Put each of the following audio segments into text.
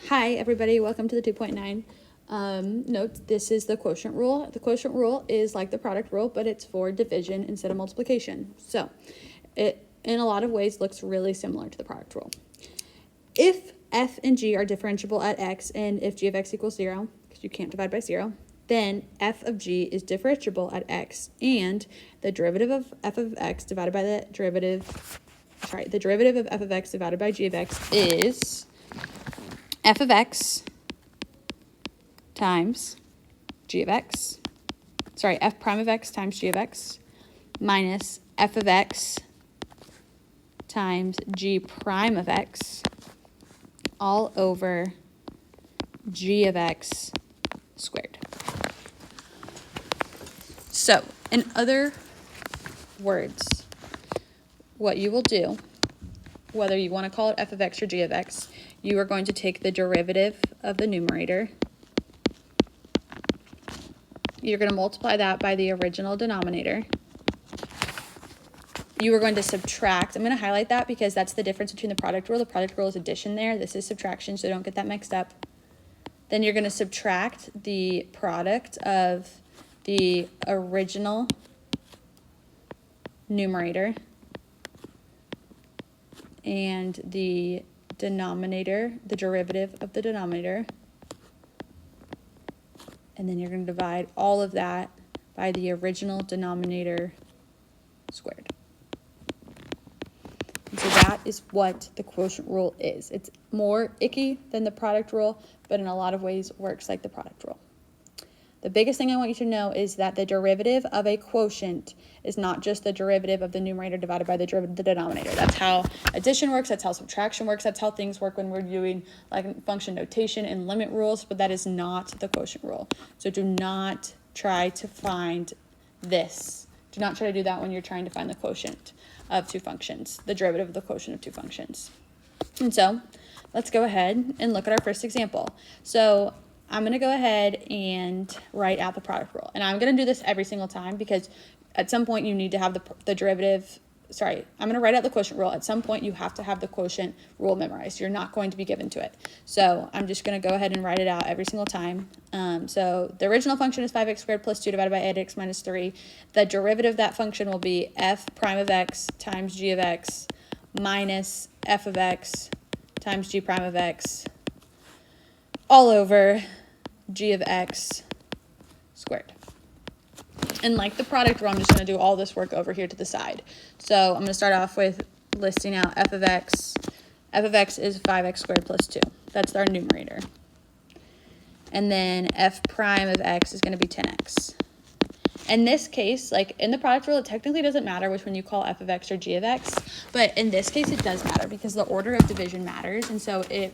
Hi, everybody. Welcome to the 2.9. Note, this is the quotient rule. The quotient rule is like the product rule, but it's for division instead of multiplication. So it, in a lot of ways, looks really similar to the product rule. If f and g are differentiable at x, and if g of x equals 0, because you can't divide by 0, then f of g is differentiable at x, and the derivative of f of x divided by the derivative of f of x divided by g of x is f of x times g of x, f prime of x times g of x, minus f of x times g prime of x, all over g of x squared. So, in other words, what you will do, whether you want to call it f of x or g of x, you are going to take the derivative of the numerator. You're going to multiply that by the original denominator. You are going to subtract. I'm going to highlight that because that's the difference between the product rule. The product rule is addition there. This is subtraction, so don't get that mixed up. Then you're going to subtract the product of the original numerator and the denominator, the derivative of the denominator. And then you're going to divide all of that by the original denominator squared. And so that is what the quotient rule is. It's more icky than the product rule, but in a lot of ways works like the product rule. The biggest thing I want you to know is that the derivative of a quotient is not just the derivative of the numerator divided by the derivative of the denominator. That's how addition works, that's how subtraction works, that's how things work when we're doing like function notation and limit rules, but that is not the quotient rule. So do not try to find this. Do not try to do that when you're trying to find the quotient of two functions, the derivative of the quotient of two functions. And so let's go ahead and look at our first example. So I'm going to go ahead and write out the product rule. And I'm going to do this every single time because at some point you need to have the derivative. I'm going to write out the quotient rule. At some point you have to have the quotient rule memorized. You're not going to be given to it. So I'm just going to go ahead and write it out every single time. So the original function is 5x squared plus 2 divided by 8x minus 3. The derivative of that function will be f prime of x times g of x minus f of x times g prime of x all over g of x squared. And like the product rule, I'm just going to do all this work over here to the side. So I'm going to start off with listing out f of x. F of x is 5x squared plus 2. That's our numerator. And then f prime of x is going to be 10x. In this case, like in the product rule, it technically doesn't matter which one you call f of x or g of x, but in this case it does matter because the order of division matters. And so if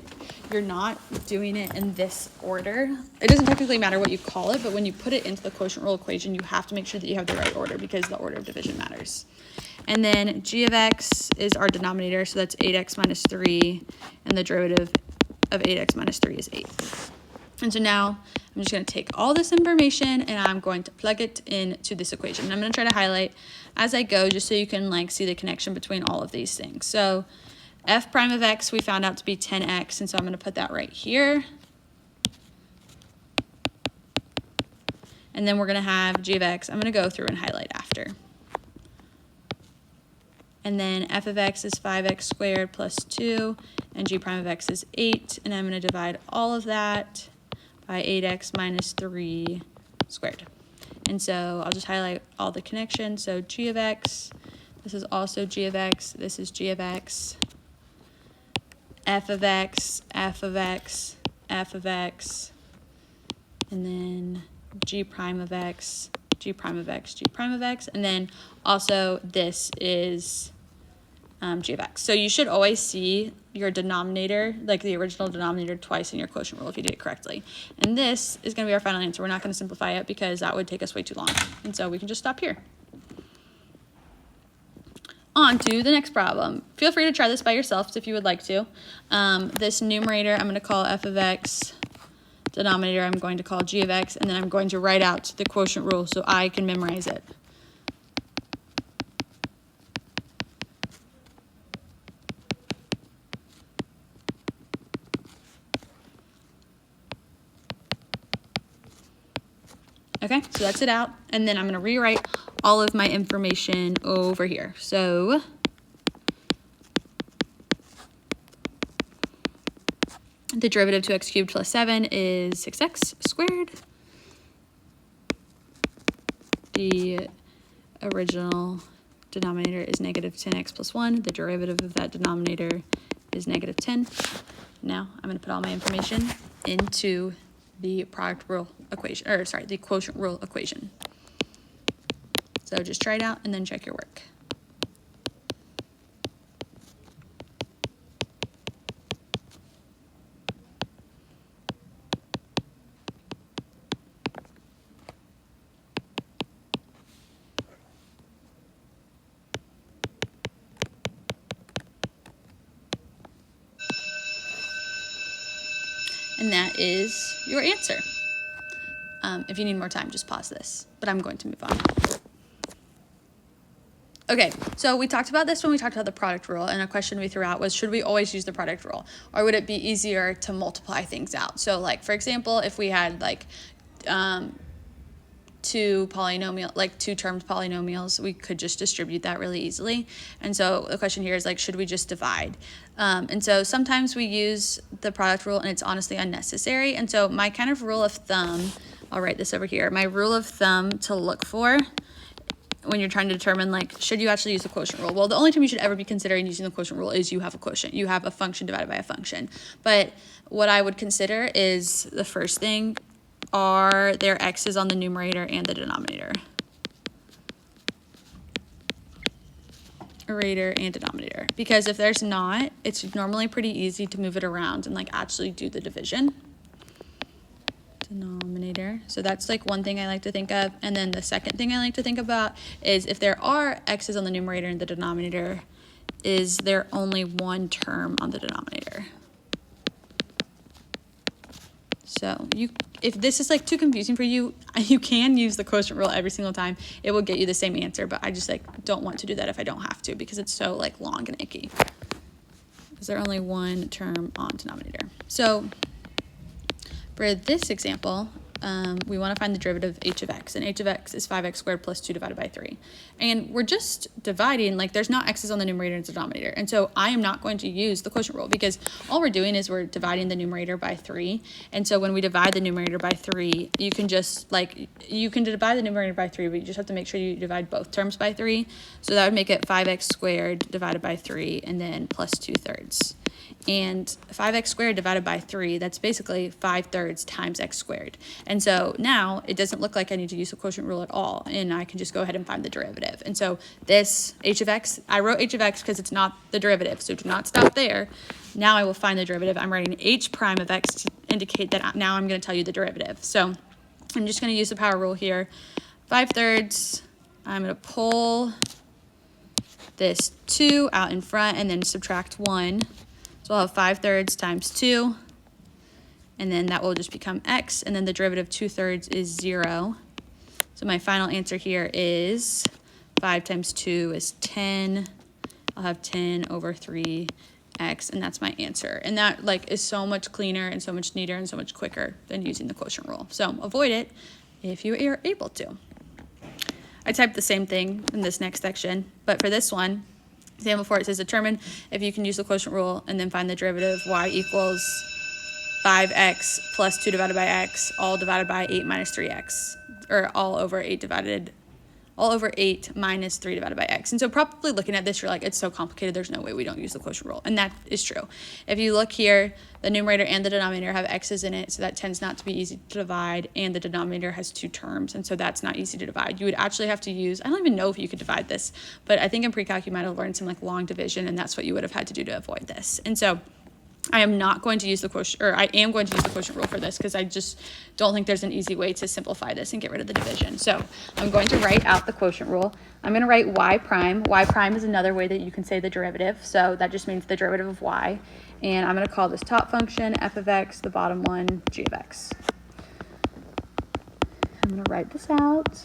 you're not doing it in this order, it doesn't technically matter what you call it, but when you put it into the quotient rule equation, you have to make sure that you have the right order because the order of division matters. And then g of x is our denominator, so that's 8x minus 3, and the derivative of 8x minus 3 is 8. And so now I'm just going to take all this information and I'm going to plug it into this equation. And I'm going to try to highlight as I go just so you can like see the connection between all of these things. So f prime of x we found out to be 10x, and so I'm going to put that right here. And then we're going to have g of x. I'm going to go through and highlight after. And then f of x is 5x squared plus 2, and g prime of x is 8. And I'm going to divide all of that by 8x minus 3 squared. And so I'll just highlight all the connections. So g of x, this is also g of x, this is g of x, f of x, f of x, f of x, and then g prime of x, g prime of x, g prime of x, and then also this is g of x. So you should always see your denominator, like the original denominator, twice in your quotient rule if you did it correctly. And this is going to be our final answer. We're not going to simplify it because that would take us way too long. And so we can just stop here. On to the next problem. Feel free to try this by yourself if you would like to. This numerator I'm going to call f of x. Denominator I'm going to call g of x. And then I'm going to write out the quotient rule so I can memorize it. Okay, so that's it out. And then I'm going to rewrite all of my information over here. So the derivative of 2x cubed plus 7 is 6x squared. The original denominator is negative 10x plus 1. The derivative of that denominator is negative 10. Now I'm going to put all my information into the product rule equation, or sorry, the quotient rule equation. So just try it out and then check your work. And that is your answer. If you need more time, just pause this, but I'm going to move on. Okay, so we talked about this when we talked about the product rule, and a question we threw out was, should we always use the product rule, or would it be easier to multiply things out? So like, for example, if we had like two termed polynomials, we could just distribute that really easily. And so the question here is like, should we just divide? And so sometimes we use the product rule and it's honestly unnecessary. And so my kind of rule of thumb, I'll write this over here, my rule of thumb to look for when you're trying to determine like, should you actually use the quotient rule? Well, the only time you should ever be considering using the quotient rule is you have a quotient. You have a function divided by a function. But what I would consider is the first thing, are there x's on the numerator and the denominator? Numerator and denominator. Because if there's not, it's normally pretty easy to move it around and like actually do the division. Denominator. So that's like one thing I like to think of. And then the second thing I like to think about is if there are x's on the numerator and the denominator, is there only one term on the denominator? So if this is like too confusing for you, you can use the quotient rule every single time. It will get you the same answer, but I just like don't want to do that if I don't have to, because it's so like long and icky. Is there only one term on denominator? So for this example, we want to find the derivative of h of x, and h of x is 5x squared plus 2 divided by 3. And we're just dividing, like there's not x's on the numerator and denominator. And so I am not going to use the quotient rule because all we're doing is we're dividing the numerator by 3. And so when we divide the numerator by 3, you can just like, you can divide the numerator by 3, but you just have to make sure you divide both terms by 3. So that would make it 5x squared divided by 3 and then plus 2/3. And 5x squared divided by 3, that's basically 5/3 times x squared. And so now it doesn't look like I need to use the quotient rule at all, and I can just go ahead and find the derivative. And so this h of x, I wrote h of x because it's not the derivative, so do not stop there. Now I will find the derivative. I'm writing h prime of x to indicate that now I'm going to tell you the derivative. So I'm just going to use the power rule here. 5/3, I'm going to pull this 2 out in front and then subtract 1. So I'll have 5/3 times 2, and then that will just become x, and then the derivative of 2/3 is 0. So my final answer here is 5 times 2 is 10. I'll have 10 over 3x, and that's my answer. And that like is so much cleaner and so much neater and so much quicker than using the quotient rule. So avoid it if you are able to. I typed the same thing in this next section, but for this one, example 4, it says determine if you can use the quotient rule and then find the derivative of y equals 5x plus 2 divided by x, all divided by 8 minus 3x, or all over 8 minus 3 divided by x. And so probably looking at this, you're like, it's so complicated, there's no way we don't use the quotient rule. And that is true. If you look here, the numerator and the denominator have x's in it, so that tends not to be easy to divide, and the denominator has 2 terms, and so that's not easy to divide. You would actually have to use, I don't even know if you could divide this, but I think in pre-calc you might have learned some like long division, and that's what you would have had to do to avoid this. And so I am not going to use the quotient, or I am going to use the quotient rule for this because I just don't think there's an easy way to simplify this and get rid of the division. So I'm going to write out the quotient rule. I'm going to write y prime. Y prime is another way that you can say the derivative. So that just means the derivative of y. And I'm going to call this top function f of x, the bottom one g of x. I'm going to write this out.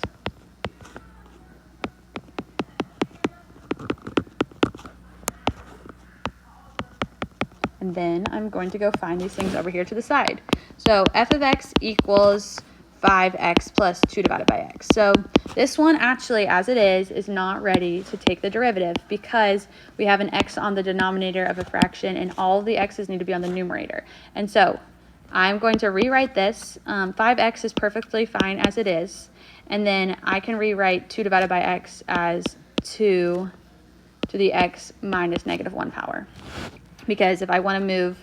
And then I'm going to go find these things over here to the side. So f of x equals 5x plus 2 divided by x. So this one actually, as it is not ready to take the derivative because we have an x on the denominator of a fraction and all of the x's need to be on the numerator. And so I'm going to rewrite this. 5x is perfectly fine as it is. And then I can rewrite 2 divided by x as 2 to the x minus negative 1 power. Because if I want to move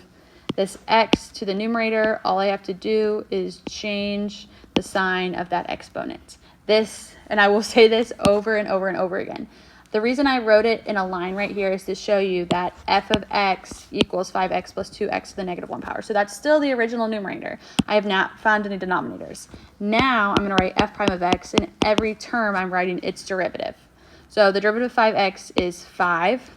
this x to the numerator, all I have to do is change the sign of that exponent. This, and I will say this over and over and over again. The reason I wrote it in a line right here is to show you that f of x equals 5x plus 2x to the negative 1 power. So that's still the original numerator. I have not found any denominators. Now I'm going to write f prime of x, and every term I'm writing its derivative. So the derivative of 5x is 5.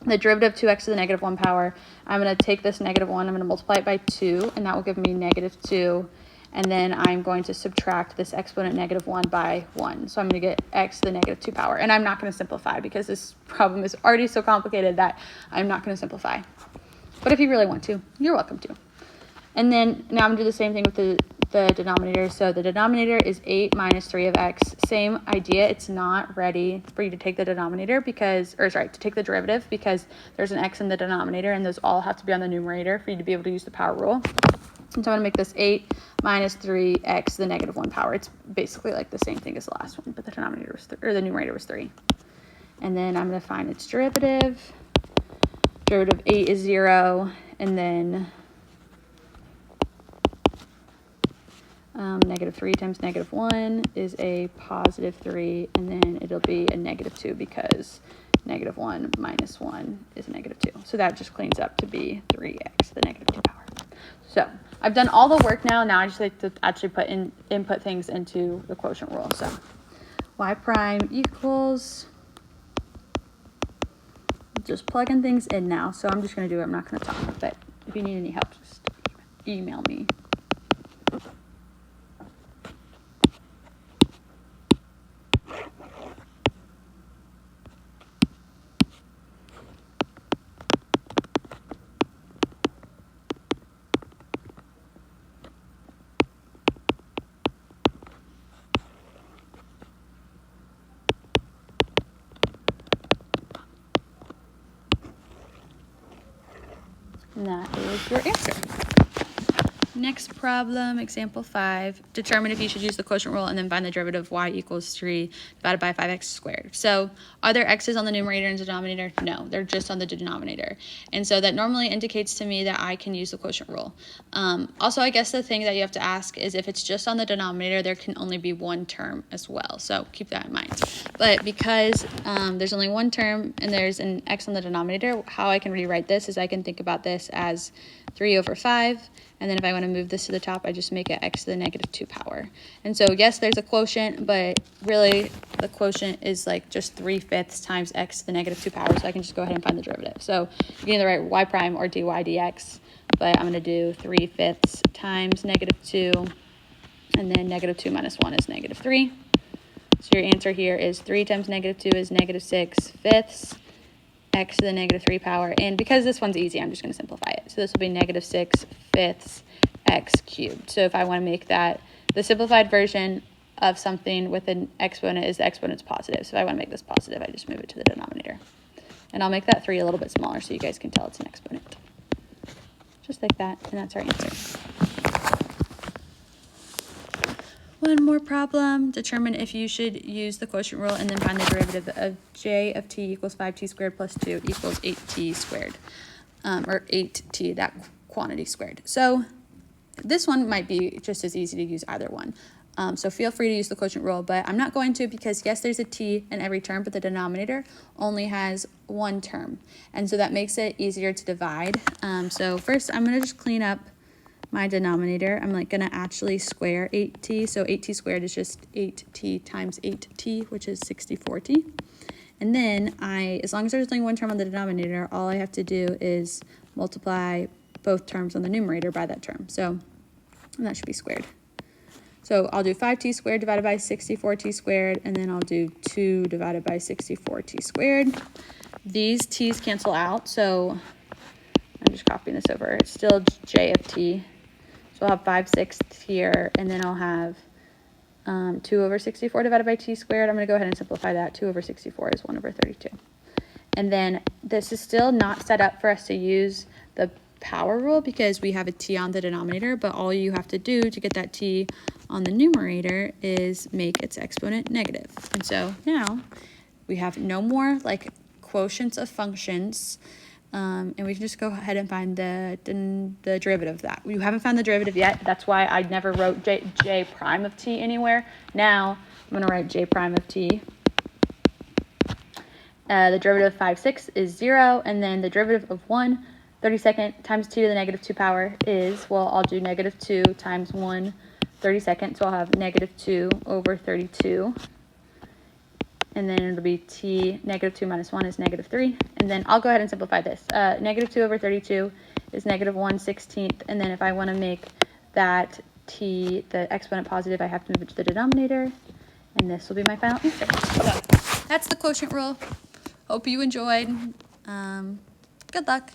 The derivative of 2x to the negative 1 power, I'm going to take this negative 1, I'm going to multiply it by 2, and that will give me negative 2. And then I'm going to subtract this exponent negative 1 by 1. So I'm going to get x to the negative 2 power. And I'm not going to simplify because this problem is already so complicated that I'm not going to simplify. But if you really want to, you're welcome to. And then now I'm going to do the same thing with the denominator. So the denominator is 8 minus 3 of x. Same idea. It's not ready for you to take the denominator because, or sorry, to take the derivative because there's an x in the denominator and those all have to be on the numerator for you to be able to use the power rule. And so I'm going to make this 8 minus 3x to the negative 1 power. It's basically like the same thing as the last one, but the denominator was the numerator was 3. And then I'm going to find its derivative. Derivative of 8 is 0, and then negative 3 times negative 1 is a positive 3, and then it'll be a negative 2 because negative 1 minus 1 is a negative 2. So that just cleans up to be 3x to the negative 2 power. So I've done all the work now. Now I just like to actually input things into the quotient rule. So y prime equals, just plugging things in now. So I'm just going to do it. I'm not going to talk, but if you need any help, just email me. And that is your answer. Next problem, example 5. Determine if you should use the quotient rule and then find the derivative of y equals 3 divided by 5x squared. So are there x's on the numerator and denominator? No, they're just on the denominator. And so that normally indicates to me that I can use the quotient rule. Also, I guess the thing that you have to ask is if it's just on the denominator, there can only be one term as well. So keep that in mind. But because there's only one term and there's an x on the denominator, how I can rewrite this is I can think about this as 3 over 5. And then if I want to move this to the top, I just make it x to the negative 2 power. And so yes, there's a quotient, but really the quotient is like just 3/5 times x to the negative 2 power. So I can just go ahead and find the derivative. So you can either write y prime or dy dx, but I'm going to do 3/5 times negative 2, and then negative 2 minus 1 is negative 3. So your answer here is 3 times negative 2 is negative 6/5. X to the negative 3 power, and because this one's easy, I'm just going to simplify it. So this will be negative 6/5 x cubed. So if I want to make that the simplified version of something with an exponent is the exponent's positive. So if I want to make this positive, I just move it to the denominator. And I'll make that 3 a little bit smaller so you guys can tell it's an exponent. Just like that, and that's our answer. One more problem. Determine if you should use the quotient rule and then find the derivative of j of t equals 5t squared plus 2 equals 8t squared, or 8t, that quantity squared. So this one might be just as easy to use either one. So feel free to use the quotient rule, but I'm not going to because yes, there's a t in every term, but the denominator only has one term. And so that makes it easier to divide. So first I'm going to just clean up my denominator. I'm like going to actually square 8t. So 8t squared is just 8t times 8t, which is 64t. And then as long as there's only one term on the denominator, all I have to do is multiply both terms on the numerator by that term. So that should be squared. So I'll do 5t squared divided by 64t squared, and then I'll do 2 divided by 64t squared. These t's cancel out, so I'm just copying this over. It's still j of t. So I'll have 5/6 here, and then I'll have 2 over 64 divided by t squared. I'm going to go ahead and simplify that. 2 over 64 is 1 over 32. And then this is still not set up for us to use the power rule because we have a t on the denominator, but all you have to do to get that t on the numerator is make its exponent negative. And so now we have no more like quotients of functions, and we can just go ahead and find the derivative of that. You haven't found the derivative yet. That's why I never wrote j prime of t anywhere. Now I'm going to write j prime of t. The derivative of 5/6 is 0, and then the derivative of 1/32 times t to the negative 2 power is, well, I'll do negative 2 times 1/32, so I'll have negative 2 over 32. And then it'll be t, negative 2 minus 1 is negative 3. And then I'll go ahead and simplify this. Negative 2 over 32 is negative 1/16. And then if I want to make that t, the exponent positive, I have to move it to the denominator. And this will be my final answer. So that's the quotient rule. Hope you enjoyed. Good luck.